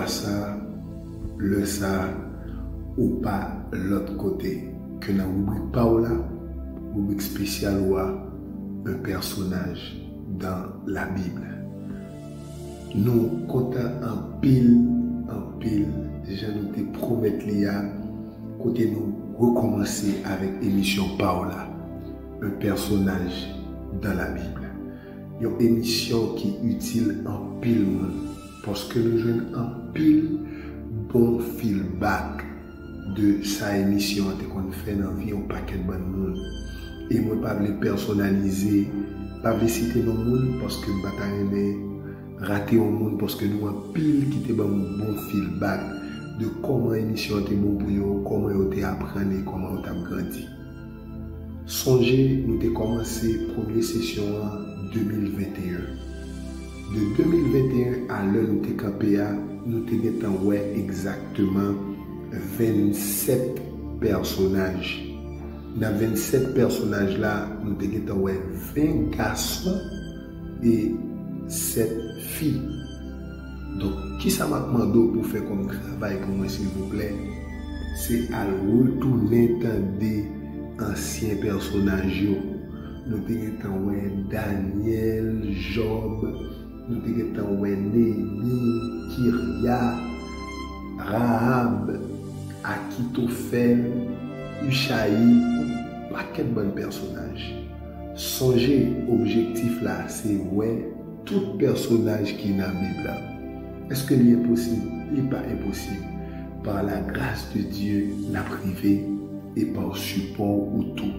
fois ça, le ça, ou pas l'autre côté. Que dans la rubrique Paola, rubrique spéciale ou un personnage dans la Bible. Nous comptons en pile, déjà nous te promettons côté nous recommencer avec l'émission Paola, un personnage dans la Bible. Une émission qui est utile en pile parce que nous avons un pile bon feedback de sa émission qu'on fait dans la vie un paquet de bon monde. Et moi, je ne vais pas personnaliser, pas citer nos monde parce que je vais rater au monde parce que nous avons pile qui te bon feedback de comment l'émission était bon pour vous, comment vous avez appris, comment vous avez grandi. Songez, nous avons commencé la première session en 2021. De 2021 à l'heure où nous avons campé, nous avons exactement 27 personnages. Dans 27 personnages là, nous avons 20 garçons et 7 filles. Donc, qui ça m'a demandé pour faire comme travail pour moi, s'il vous plaît? C'est à retourner dans des anciens personnages. Nous avons Daniel, Job, nous avons Néhémie, Kyria, Rahab, Akitophel, Ushaï, un paquet de bons personnages. Songez, objectif là, c'est tout personnage qui est dans la Bible. Est-ce que c'est possible? Il n'est pas impossible. Par la grâce de Dieu, la privée et par support ou tout,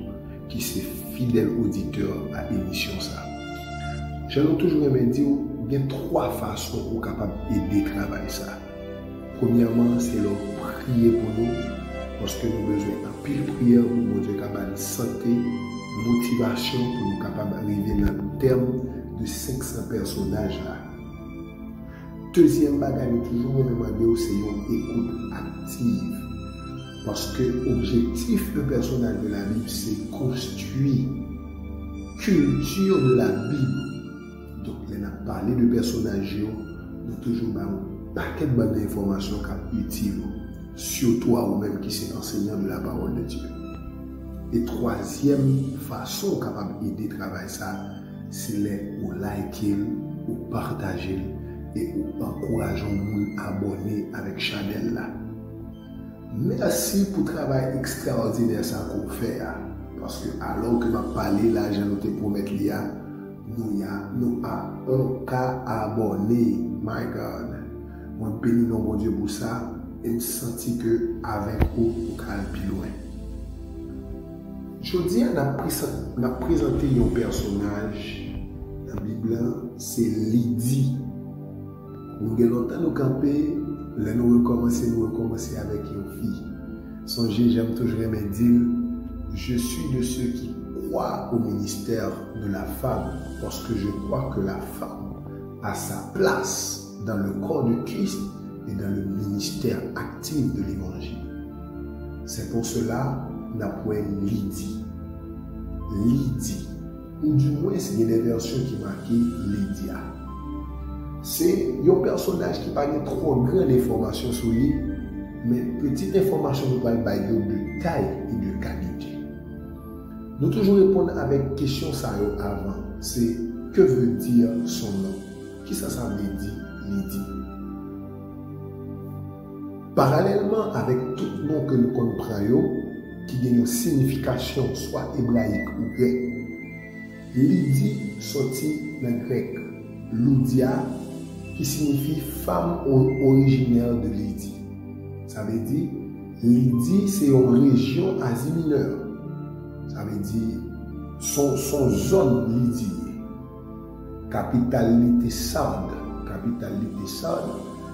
qui c'est fidèle auditeur à l'émission ça. J'allais toujours me dire, il y a 3 façons pour capable d'aider le travail ça. Premièrement, c'est leur prier pour nous, parce que nous avons besoin d'un pile prière pour nous être capable de santé, motivation pour nous capables d'arriver dans le terme de 500 personnages là. Deuxième bagage, nous toujours demander c'est une écoute active. Parce que l'objectif du personnage de la Bible, c'est construire culture de la Bible. Donc, on a parlé de personnage, nous toujours un paquet de bonnes informations utiles, surtout à vous-même qui sont enseignants de la parole de Dieu. Et troisième façon capable d'aider le travail, c'est de liker, ou partager et ou encourager les gens à abonner avec Chanel là. Merci pour le travail extraordinaire ça qu'on fait. Parce que alors que je parle là, je nous te promets qu'il y a nous avons un cas abonné. My God. Moi, je bénis mon Dieu pour ça. Et je sens que avec vous, vous allez plus loin. Je dis, on a présenté un personnage dans la Bible, c'est Lydie. Nous avons longtemps nous camper, là nous recommencer avec une fille. Songez, j'aime toujours me dire, je suis de ceux qui croient au ministère de la femme, parce que je crois que la femme a sa place dans le corps de Christ et dans le ministère actif de l'Évangile. C'est pour cela qu'on appelle Lydie. Lydie, ou du moins il y a des versions qui marquent Lydia. C'est un personnage qui n'a pas trop grande information sur lui, mais petite information nous parle de taille et de qualité. Nous toujours répondre avec question ça avant, c'est que veut dire son nom? Qui ça veut dire Lydie? Parallèlement avec tout nom que nous comprenons, qui a une signification soit hébraïque ou grec, Lydie sortit dans grec Loudia, qui signifie femme originaire de Lydie. Ça veut dire, Lydie, c'est une région Asie mineure. Ça veut dire, son zone Lydie. Capitalité Sarde.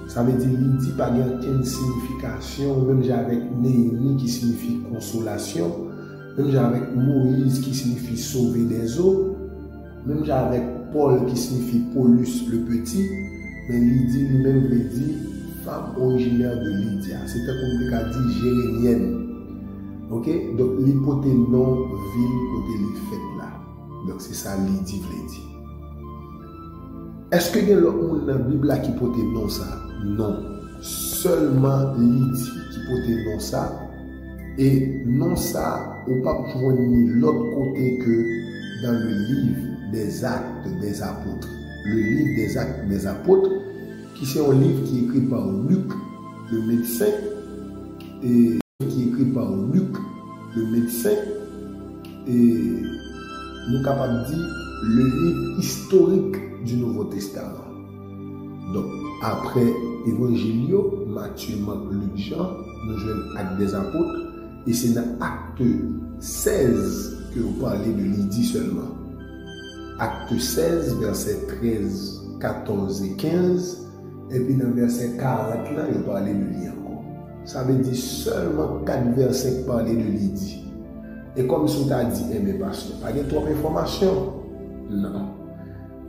Ça veut dire, Lydie n'a pas aucune signification, même avec Néhémie qui signifie consolation, même avec Moïse qui signifie sauver des eaux, même avec Paul qui signifie Paulus le petit. Mais Lydie lui-même veut dire femme originaire de Lydia. C'était comme on dit jérémienne. Ok? Donc l'hypothèse non ville côté les fêtes là. Donc c'est ça Lydie veut dire. Est-ce que il y a l'autre monde dans la Bible qui peut non ça? Non. seulement Lydie qui portait non ça. Et non ça, ou pas pour ni l'autre côté que dans le livre des Actes des Apôtres. Le livre des Actes des Apôtres, qui c'est un livre qui est écrit par Luc, le médecin, et qui est écrit par Luc, le médecin, et nous sommes capables de dire le livre historique du Nouveau Testament. Donc, après Évangile, Matthieu, Marc, Luc, Jean, nous jouons Actes des Apôtres, et c'est dans Acte 16 que vous parlez de Lydie seulement. Acte 16, versets 13, 14 et 15, et puis dans verset 40, là, il parlait de lui encore. Ça veut dire seulement 4 versets qui parlaient de Lydie. Et comme si on a dit, mais pasteur, pas de trop d'informations. Non.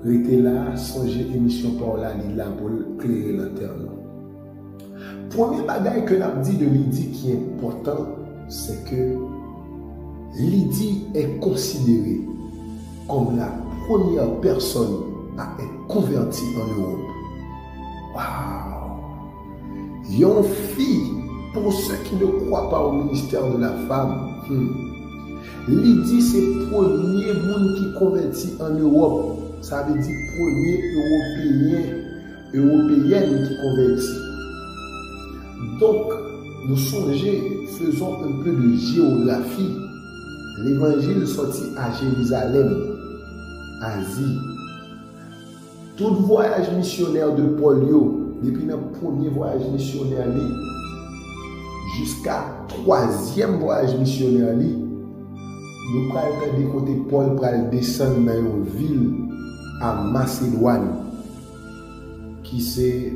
Restez là, songez émission par là, là pour éclairer l'interne. Premier bagage que l'on dit de Lydie qui est important, c'est que Lydie est considérée comme la première personne à être convertie en Europe. Waouh! Il y a une fille, pour ceux qui ne croient pas au ministère de la femme, Lydie, c'est le premier monde qui convertit en Europe. Ça veut dire premier européenne qui convertit. Donc, nous songeons, faisons un peu de géographie. L'évangile sorti à Jérusalem, Asie. Tout voyage missionnaire de Paul, depuis le premier voyage missionnaire, jusqu'à troisième voyage missionnaire, nous prenons des côtés Paul pour descendre dans une ville à Macédoine, qui c'est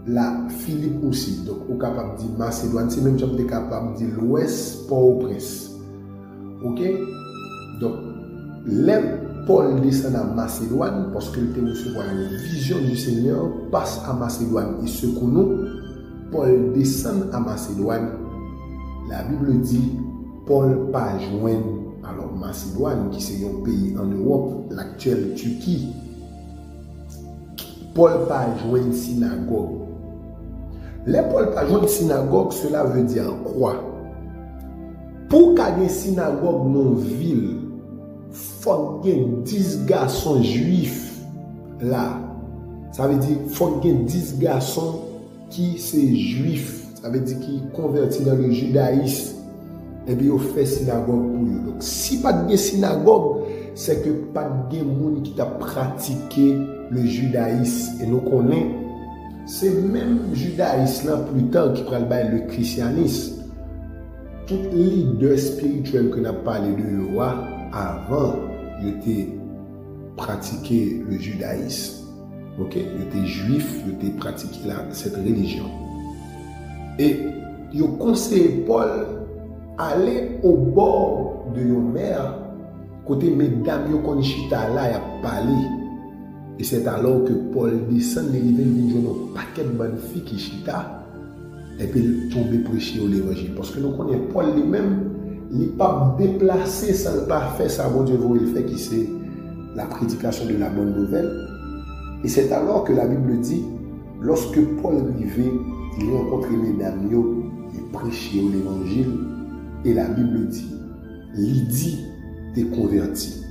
la Philippe aussi. Donc, on est capable de dire Macédoine, c'est même si on est capable de dire l'Ouest, Port-au-Prince. Ok? Donc, Paul descend à Macédoine parce qu'il était recevoir une vision du Seigneur, passe à Macédoine et secoue nous. Paul descend à Macédoine. La Bible dit Paul pas joindre alors Macédoine qui c'est un pays en Europe, l'actuelle Turquie. Paul pas joindre synagogue. Les Paul pas joindre synagogue, cela veut dire quoi? Pour qu'il y ait une synagogue dans une ville, il faut qu'il y ait 10 garçons juifs là. Ça veut dire qu'il faut qu'il y ait 10 garçons qui sont juifs. Ça veut dire qu'ils sont convertis dans le judaïsme. Et puis, ils fait synagogue pour eux. Donc, si pas de synagogue, c'est que pas de monde qui a pratiqué le judaïsme. Et nous connaissons, c'est même judaïsme là plus tard qui prend le christianisme. Tous les leaders spirituels que nous avons parlé de roi avant, ils étaient pratiqué le judaïsme. Ok, ils étaient juifs, ils étaient pratiqué cette religion. Et ils ont conseillé Paul aller au bord de your mer, côté mesdames yo konchita là y a parlé. Et c'est alors que Paul descend de rivière, il vient un paquet de bonnes filles qui chita et puis il tombe prêcher l'évangile parce que nous connaissons Paul lui-même, il n'est pas déplacé sans le pas faire ça, bon Dieu vous il fait qui c'est la prédication de la bonne nouvelle. Et c'est alors que la Bible dit lorsque Paul arrivait, il rencontrait mesdames yo, il prêchait l'évangile. Et la Bible dit, Lydie t'est convertie.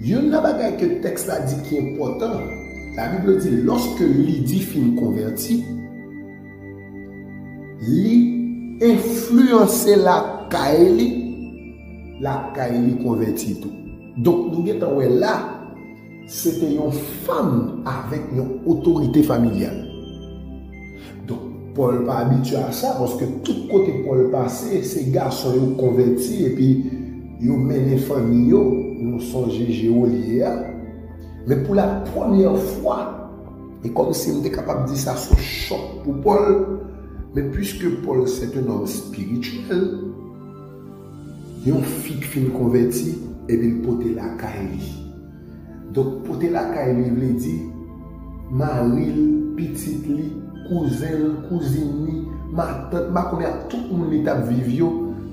Il y a un bagage que le texte a dit qui est important. La Bible dit, lorsque Lydie finit convertie, il influençait la Kaeli convertie tout. Donc, nous avons là, c'était une femme avec une autorité familiale. Donc, Paul pas habitué à ça parce que tout côté Paul passé, ces garçons sont convertis et puis ils mènent les familles, nous sommes géoliers. Mais pour la première fois, et comme si on était capable de dire ça, c'est un choc pour Paul, mais puisque Paul c'est un homme spirituel, il y a une fille qui finit convertie et puis il porte la Kaeli. Donc, porter la Kaeli, il veut dire Marie, petite li, cousin, cousine, ma tante, ma connaît tout le monde qui vivent,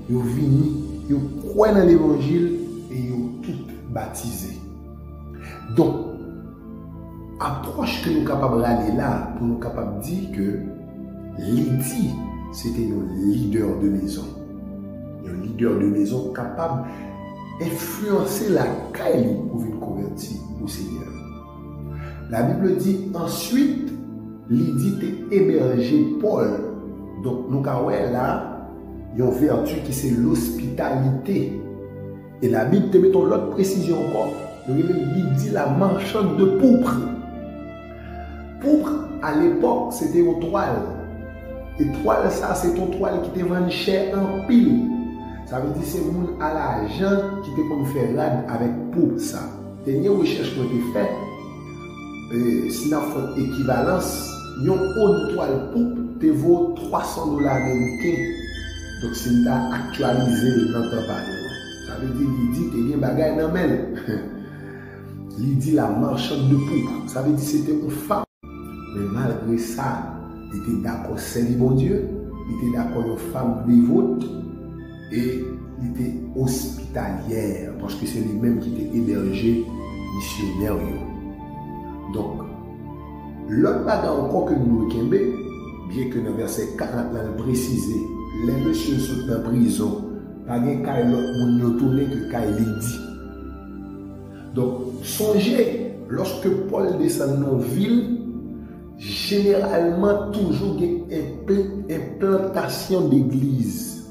ils viennent, ils croient dans l'évangile et ils sont tous baptisés. Donc, approche que nous sommes capables d'aller là, pour nous capables de dire que Lydie, c'était un leader de maison. Un leader de maison capable d'influencer la caille pour venir convertir au Seigneur. La Bible dit ensuite, Lydie t'a hébergé Paul. Donc, nous avons là, il y a une vertu qui c'est l'hospitalité. Et la Bible te met l'autre précision encore. Lydie, la marchande de pourpre. Pourpre, à l'époque, c'était une toile. Et toile, ça, c'est une toile qui te vend cher en pile. Ça veut dire que c'est le monde à l'argent qui te comme faire rad avec pourpre, ça. Dernière recherche qui a été faite, si nous avons une équivalence, une haute toile pourpre te vaut $300 américains. Donc, si nous avons actualisé dans le temps, ça veut dire Lydie, tu as bien bagaille dans le Lydie, la marchande de pourpre. Ça veut dire que c'était une femme. Mais malgré ça, il était d'accord servir bon Dieu. Il était d'accord une femme dévote. Et il était hospitalière. Parce que c'est lui-même qui était hébergé missionnaire. Donc, l'autre bagage encore que nous avons, bien que dans le verset 40, nous précisé, les messieurs sont en prison. Pas de cas l'autre monde tourné que cas Lydie. Donc, songez, lorsque Paul descend dans la ville, généralement, toujours une implantation d'église.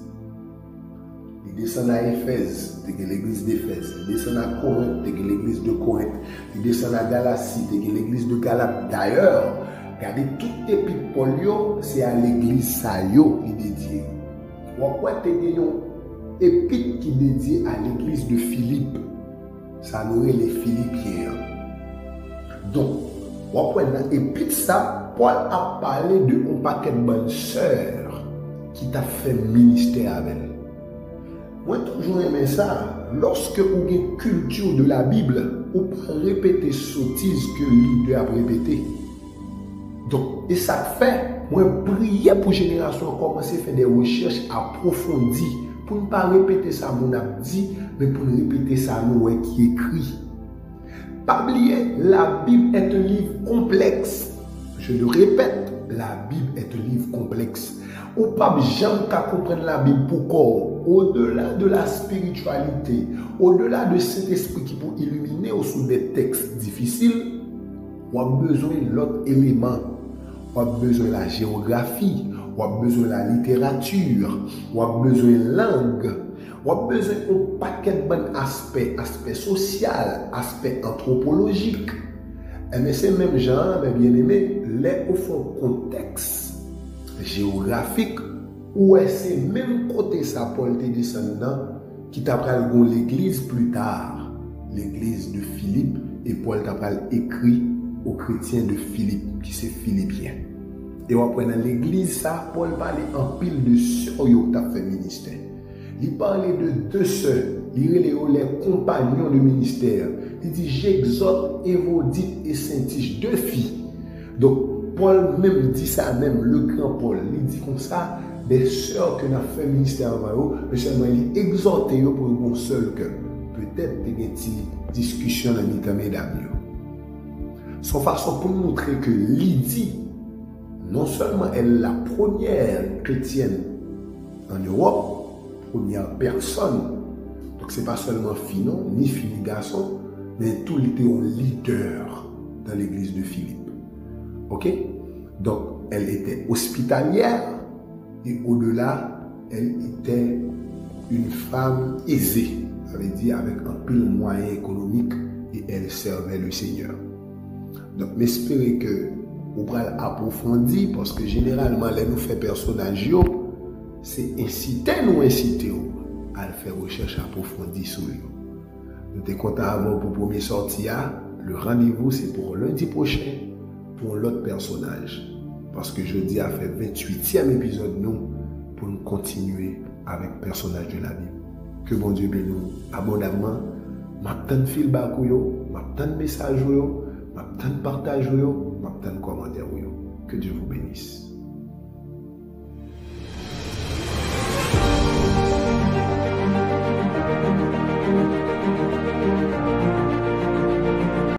Il descend à Éphèse, l'église d'Éphèse. Il descend à Corinthe, l'église de Corinthe. Il descend à Galatie, l'église de Galate. D'ailleurs, regardez, tout épître Paul, c'est à l'église Sayo qui est dédié. Pourquoi tu as un épître qui est dédié à l'église de Philippe? Ça nous est les Philippiens. Donc, dans l'épître ça, Paul a parlé de un paquet de bonnes sœurs qui t'a fait ministère avec elle. Moi, toujours aimé ça. Lorsque vous avez une culture de la Bible, vous pouvez répéter sottises que le leader a répété. Donc, et ça fait, moi, prier pour la génération, commencer à faire des recherches approfondies. Pour ne pas répéter ça, mon a dit, mais pour répéter ça, nous, qui écrit. Pas oublier, la Bible est un livre complexe. Je le répète, la Bible est un livre complexe. Ou pas jamais qu'à comprendre la Bible pourquoi, au-delà de la spiritualité, au-delà de cet esprit qui peut illuminer ou sous des textes difficiles, on a besoin de l'autre élément. On a besoin de la géographie, on a besoin de la littérature, on a besoin de langue, on a besoin d'un paquet de bons aspects, aspect social, aspect anthropologique. Mais ces mêmes gens, bien aimés, les au fond contexte géographique, où est ce même côté ça, Paul tes descendants, qui t'apprend l'église plus tard, l'église de Philippe, et Paul t'apprend écrit aux chrétiens de Philippe, qui c'est Philippiens. Et on prend dans l'église ça, Paul parlait en pile de sœurs qui ont fait ministère. Il parlait de deux sœurs, il les compagnons de ministère. Il dit j'exhorte Évodite et Saint-Tige, deux filles. Donc Paul même dit ça même, le grand Paul, il dit comme ça, des sœurs que nous avons fait ministère avant eux, mais seulement il exhorte pour un seul cœur. Peut-être des discussions dans les mesdames. Son façon pour nous montrer que Lydie, non seulement elle est la première chrétienne en Europe, première personne, donc ce n'est pas seulement fille, non, ni fille ni garçon, mais tout était un leader dans l'église de Philippe. Ok? Donc, elle était hospitalière et au-delà, elle était une femme aisée, ça veut dire avec un peu de moyens économiques et elle servait le Seigneur. Donc, j'espère que vous pourrez approfondir parce que généralement, les nous fait personnages, c'est inciter à faire recherche approfondie sur eux. Nous sommes contents avant pour la première sortie. Le rendez-vous, c'est pour lundi prochain pour l'autre personnage. Parce que jeudi a fait 28e épisode nous pour nous continuer avec le personnage de la Bible. Que bon Dieu bénisse abondamment. M'attend fil bakou, m'attend message, m'attend partage, m'attend commentaire. Que Dieu vous bénisse.